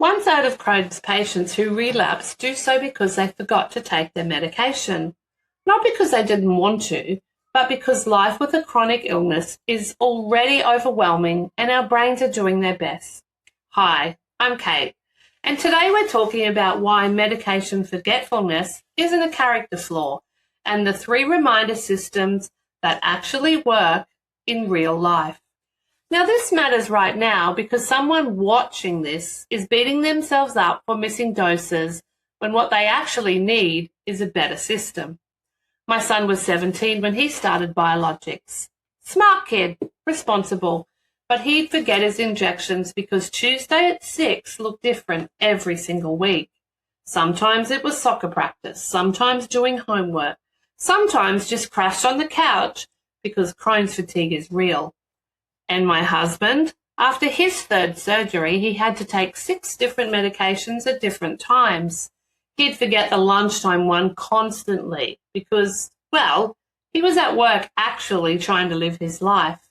1/3 of Crohn's patients who relapse do so because they forgot to take their medication. Not because they didn't want to, but because life with a chronic illness is already overwhelming and our brains are doing their best. Hi, I'm Kate, and today we're talking about why medication forgetfulness isn't a character flaw and the 3 reminder systems that actually work in real life. Now, this matters right now because someone watching this is beating themselves up for missing doses when what they actually need is a better system. My son was 17 when he started biologics. Smart kid, responsible, but he'd forget his injections because Tuesday at 6 looked different every single week. Sometimes it was soccer practice, sometimes doing homework, sometimes just crashed on the couch because Crohn's fatigue is real. And my husband, after his 3rd surgery, he had to take 6 different medications at different times. He'd forget the lunchtime one constantly because, well, he was at work actually trying to live his life.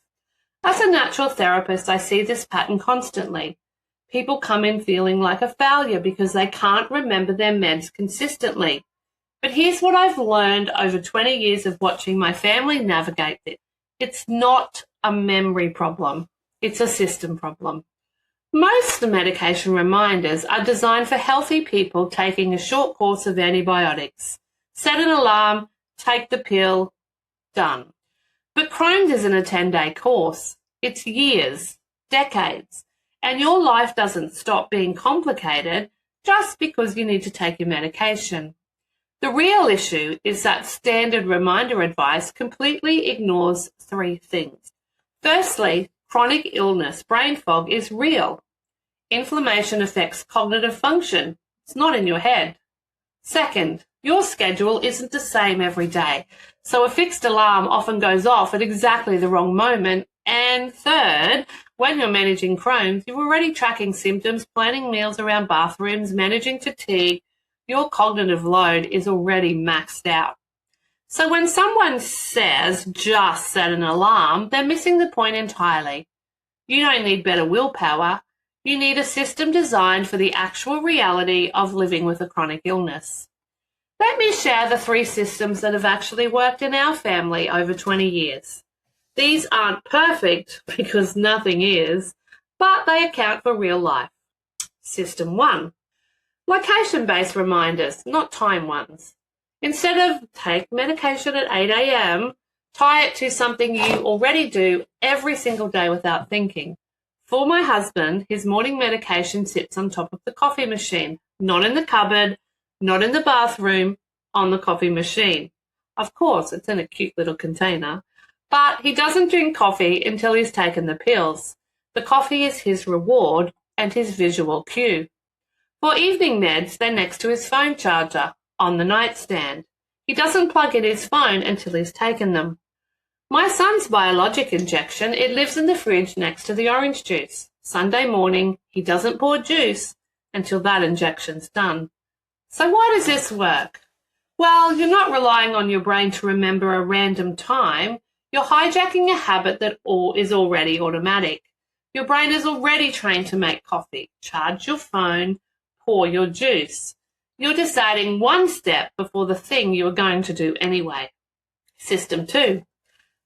As a natural therapist, I see this pattern constantly. People come in feeling like a failure because they can't remember their meds consistently. But here's what I've learned over 20 years of watching my family navigate this. It's not a memory problem. It's a system problem. Most medication reminders are designed for healthy people taking a short course of antibiotics. Set an alarm, take the pill, done. But Crohn's isn't a 10-day course. It's years, decades, and your life doesn't stop being complicated just because you need to take your medication. The real issue is that standard reminder advice completely ignores 3 things. Firstly, chronic illness, brain fog, is real. Inflammation affects cognitive function. It's not in your head. Second, your schedule isn't the same every day, so a fixed alarm often goes off at exactly the wrong moment. And third, when you're managing Crohn's, you're already tracking symptoms, planning meals around bathrooms, managing fatigue. Your cognitive load is already maxed out. So when someone says just set an alarm, they're missing the point entirely. You don't need better willpower. You need a system designed for the actual reality of living with a chronic illness. Let me share the 3 systems that have actually worked in our family over 20 years. These aren't perfect because nothing is, but they account for real life. System 1. Location-based reminders, not time ones. Instead of take medication at 8 a.m., tie it to something you already do every single day without thinking. For my husband, his morning medication sits on top of the coffee machine, not in the cupboard, not in the bathroom, on the coffee machine. Of course, it's in a cute little container, but he doesn't drink coffee until he's taken the pills. The coffee is his reward and his visual cue. For evening meds, they're next to his phone charger, on the nightstand. He doesn't plug in his phone until he's taken them. My son's biologic injection, it lives in the fridge next to the orange juice. Sunday morning, he doesn't pour juice until that injection's done. So why does this work? Well, you're not relying on your brain to remember a random time. You're hijacking a habit that is already automatic. Your brain is already trained to make coffee, charge your phone, pour your juice. You're deciding one step before the thing you are going to do anyway. System 2.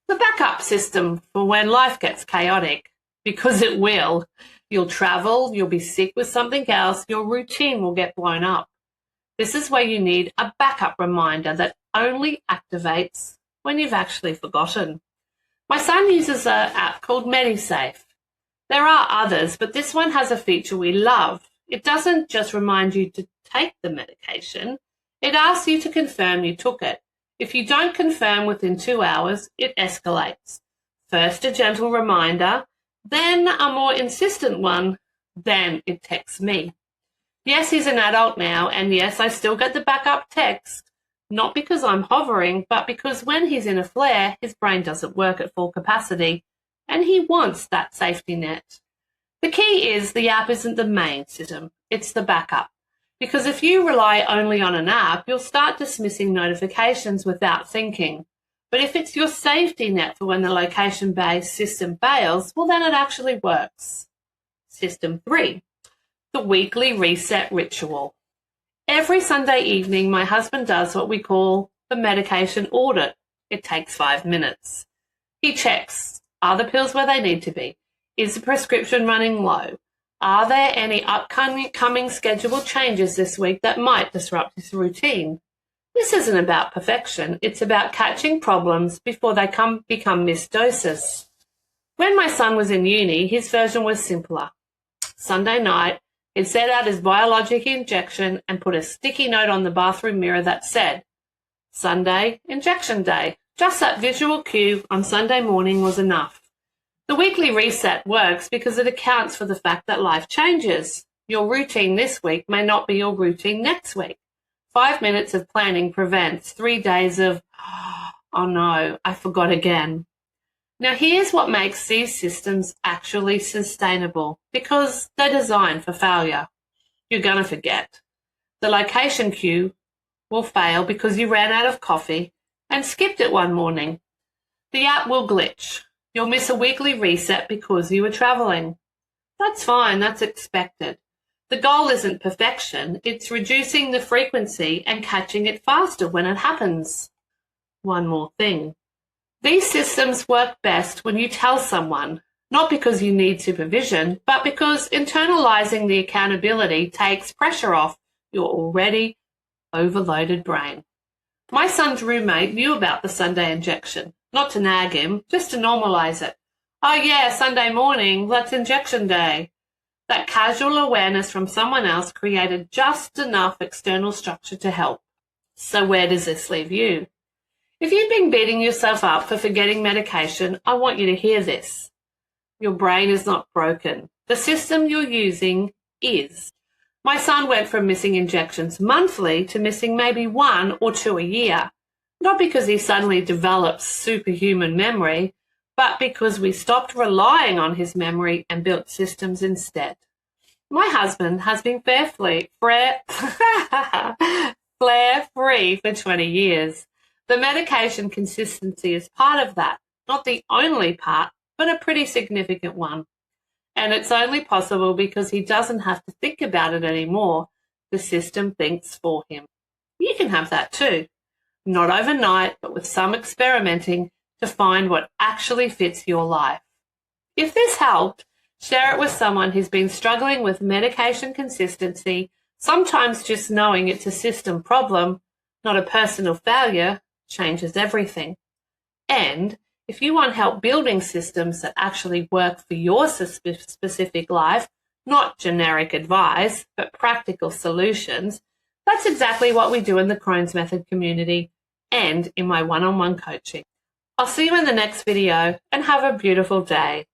The backup system for when life gets chaotic, because it will. You'll travel, you'll be sick with something else, your routine will get blown up. This is where you need a backup reminder that only activates when you've actually forgotten. My son uses an app called MediSafe. There are others, but this one has a feature we love. It doesn't just remind you to take the medication, it asks you to confirm you took it. If you don't confirm within 2 hours, it escalates. First a gentle reminder, then a more insistent one, then it texts me. Yes, he's an adult now, and yes, I still get the backup text, not because I'm hovering, but because when he's in a flare, his brain doesn't work at full capacity, and he wants that safety net. The key is the app isn't the main system, it's the backup. Because if you rely only on an app, you'll start dismissing notifications without thinking. But if it's your safety net for when the location-based system fails, well, then it actually works. System 3. The weekly reset ritual. Every Sunday evening, my husband does what we call the medication audit. It takes 5 minutes. He checks, are the pills where they need to be? Is the prescription running low? Are there any upcoming scheduled changes this week that might disrupt his routine? This isn't about perfection. It's about catching problems before they become missed doses. When my son was in uni, his version was simpler. Sunday night, he'd set out his biologic injection and put a sticky note on the bathroom mirror that said, Sunday, injection day. Just that visual cue on Sunday morning was enough. The weekly reset works because it accounts for the fact that life changes. Your routine this week may not be your routine next week. 5 minutes of planning prevents 3 days of, oh no, I forgot again. Now here's what makes these systems actually sustainable, because they're designed for failure. You're going to forget. The location cue will fail because you ran out of coffee and skipped it one morning. The app will glitch. You'll miss a weekly reset because you were traveling. That's fine, that's expected. The goal isn't perfection, it's reducing the frequency and catching it faster when it happens. One more thing. These systems work best when you tell someone, not because you need supervision, but because internalizing the accountability takes pressure off your already overloaded brain. My son's roommate knew about the Sunday injection, not to nag him, just to normalize it. Oh yeah, Sunday morning, that's injection day. That casual awareness from someone else created just enough external structure to help. So where does this leave you? If you've been beating yourself up for forgetting medication, I want you to hear this. Your brain is not broken. The system you're using is. My son went from missing injections monthly to missing maybe 1 or 2 a year. Not because he suddenly developed superhuman memory, but because we stopped relying on his memory and built systems instead. My husband has been flare-free for 20 years. The medication consistency is part of that, not the only part, but a pretty significant one. And it's only possible because he doesn't have to think about it anymore. The system thinks for him. You can have that too. Not overnight, but with some experimenting to find what actually fits your life. If this helped, share it with someone who's been struggling with medication consistency. Sometimes just knowing it's a system problem, not a personal failure, changes everything. And if you want help building systems that actually work for your specific life, not generic advice, but practical solutions, that's exactly what we do in the Crohn's Method community and in my one-on-one coaching. I'll see you in the next video and have a beautiful day.